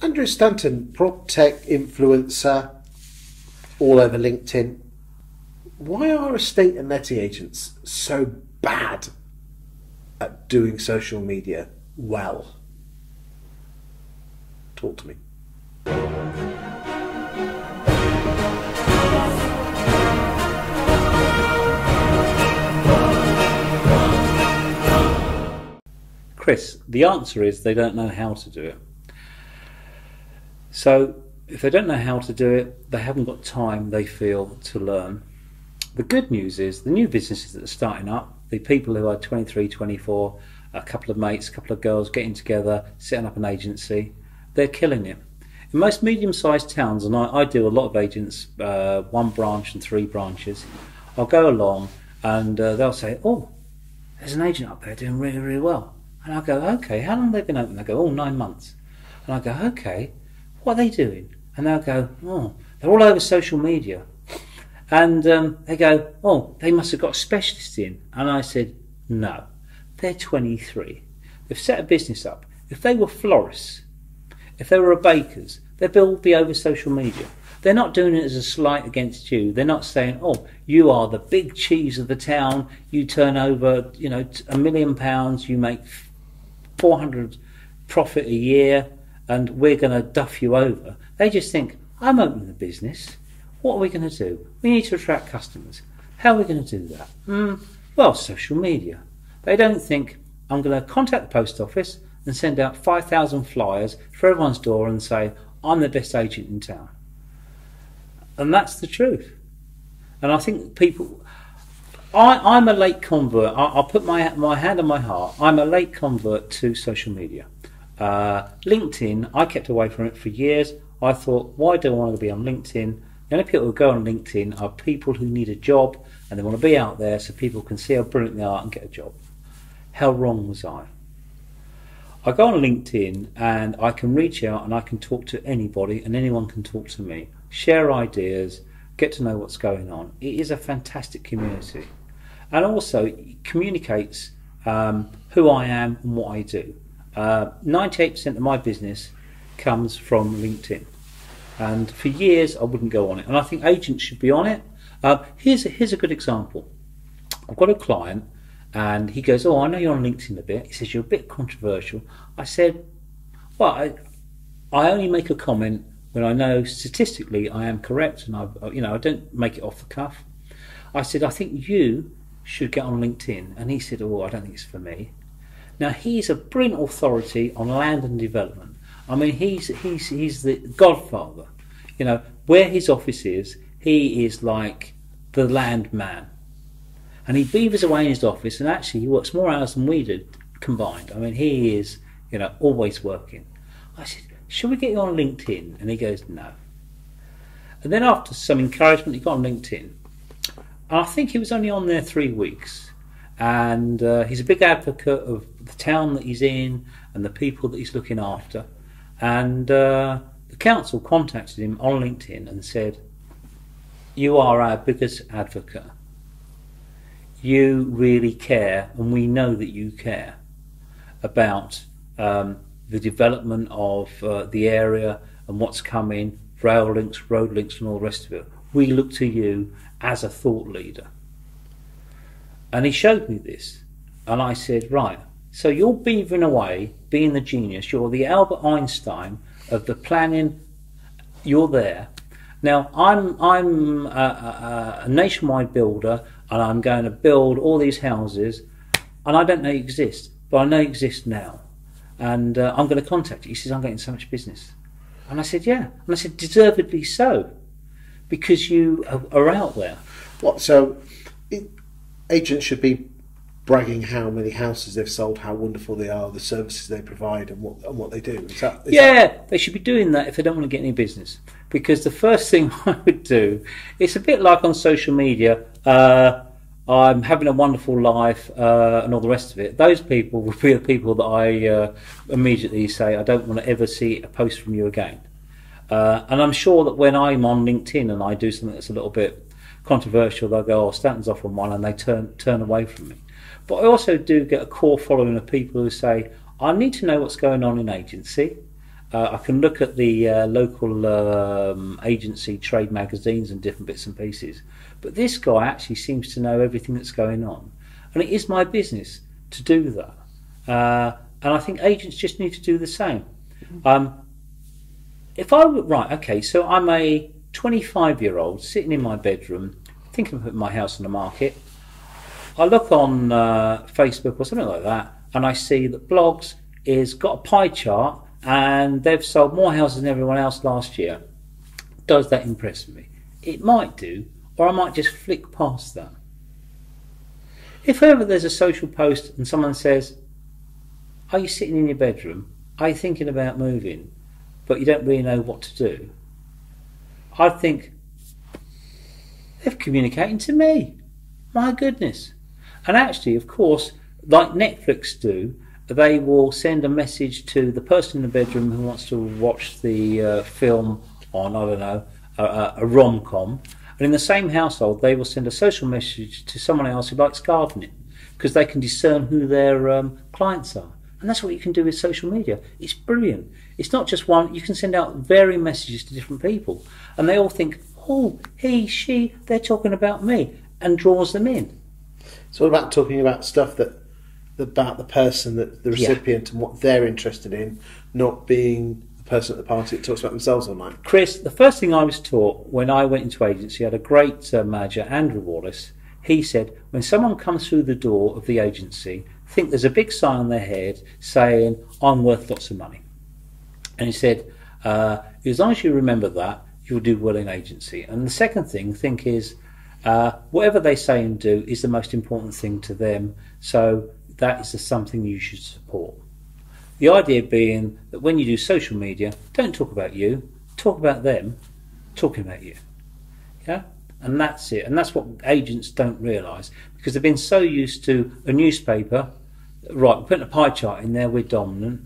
Andrew Stanton, Proptech Influencer, all over LinkedIn. Why are estate and letting agents so bad at doing social media well? Talk to me. Chris, the answer is they don't know how to do it. So if they don't know how to do it, they haven't got time, they feel, to learn. The good news is the new businesses that are starting up, the people who are 23, 24, a couple of mates, a couple of girls getting together, setting up an agency, they're killing it. In most medium-sized towns, and I do a lot of agents, 1 branch and 3 branches, I'll go along and they'll say, oh, there's an agent up there doing really, really well. And I'll go, okay, how long have they been open? They go, oh, 9 months. And I go, okay, what are they doing? And they'll go, oh, they're all over social media. And they go, oh, they must have got specialists in. And I said, no, they're 23. They've set a business up. If they were florists, if they were a bakers, they'd all be over social media. They're not doing it as a slight against you. They're not saying, oh, you are the big cheese of the town. You turn over, £1 million. You make 400 profit a year, and we're going to duff you over. They just think, I'm opening a business. What are we going to do? We need to attract customers. How are we going to do that? Well, social media. They don't think, I'm going to contact the post office and send out 5,000 flyers for everyone's door and say, I'm the best agent in town. And that's the truth. And I think people... I'm a late convert. I'll put my hand on my heart. I'm a late convert to social media. LinkedIn, I kept away from it for years. I thought, why do I want to be on LinkedIn? The only people who go on LinkedIn are people who need a job and they want to be out there so people can see how brilliant they are and get a job. How wrong was I? I go on LinkedIn and I can reach out and I can talk to anybody and anyone can talk to me. Share ideas, get to know what's going on. It is a fantastic community. And also it communicates who I am and what I do. 98% of my business comes from LinkedIn. And for years I wouldn't go on it. And I think agents should be on it. Here's a good example. I've got a client and he goes, oh, I know you're on LinkedIn a bit. He says, you're a bit controversial. I said, well, I only make a comment when I know statistically I am correct and I don't make it off the cuff. I said, I think you should get on LinkedIn. And he said, oh, I don't think it's for me. Now he's a brilliant authority on land and development. I mean, he's the godfather. Where his office is, he is like the land man. And he beavers away in his office and actually he works more hours than we do combined. I mean, he is, always working. I said, should we get you on LinkedIn? And he goes, no. And then after some encouragement, he got on LinkedIn. And I think he was only on there 3 weeks. And he's a big advocate of the town that he's in and the people that he's looking after. And the council contacted him on LinkedIn and said, you are our biggest advocate. You really care, and we know that you care about the development of the area and what's coming, rail links, road links and all the rest of it. We look to you as a thought leader. And he showed me this and I said, right, so you're beavering away, being the genius, you're the Albert Einstein of the planning, you're there. Now I'm a nationwide builder and I'm going to build all these houses and I don't know you exist, but I know you exist now. And I'm going to contact you. He says, I'm getting so much business. And I said, yeah. And I said, deservedly so, because you are out there. What? So agents should be bragging how many houses they've sold, how wonderful they are, the services they provide, and what they do. Is that... They should be doing that if they don't want to get any business. Because the first thing I would do, it's a bit like on social media. I'm having a wonderful life and all the rest of it. Those people would be the people that I immediately say, I don't want to ever see a post from you again. And I'm sure that when I'm on LinkedIn and I do something that's a little bit controversial, they'll go, oh, Stanton's off on one, and they turn away from me. But I also do get a core following of people who say, I need to know what's going on in agency, I can look at the local agency trade magazines and different bits and pieces. But this guy actually seems to know everything that's going on. And it is my business to do that. And I think agents just need to do the same. If I were, right, okay, so I'm a 25-year-old sitting in my bedroom thinking of putting my house on the market. I look on Facebook or something like that, and I see that Blogs is got a pie chart and they've sold more houses than everyone else last year. Does that impress me? It might do, or I might just flick past that. If ever there's a social post and someone says, are you sitting in your bedroom? Are you thinking about moving, but you don't really know what to do? I think, they're communicating to me. My goodness. And actually, of course, like Netflix do, they will send a message to the person in the bedroom who wants to watch the film on, I don't know, a rom-com. And in the same household, they will send a social message to someone else who likes gardening, because they can discern who their clients are. And that's what you can do with social media. It's brilliant. It's not just one. You can send out varying messages to different people, and they all think, oh, he, she, they're talking about me, and draws them in. It's all about talking about stuff about the person, that the recipient, and what they're interested in, not being the person at the party that talks about themselves online. Chris, the first thing I was taught when I went into agency, I had a great manager, Andrew Wallace. He said, when someone comes through the door of the agency, think there's a big sign on their head saying, I'm worth lots of money. And he said, as long as you remember that, you'll do well in agency. And the second thing, think is, whatever they say and do is the most important thing to them. So that is something you should support. The idea being that when you do social media, don't talk about you, talk about them talking about you. Yeah? And that's it. And that's what agents don't realise, because they've been so used to a newspaper. Right, we're putting a pie chart in there, we're dominant.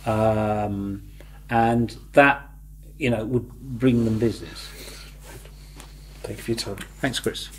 And that, would bring them business. Thank you for your time. Thanks, Chris.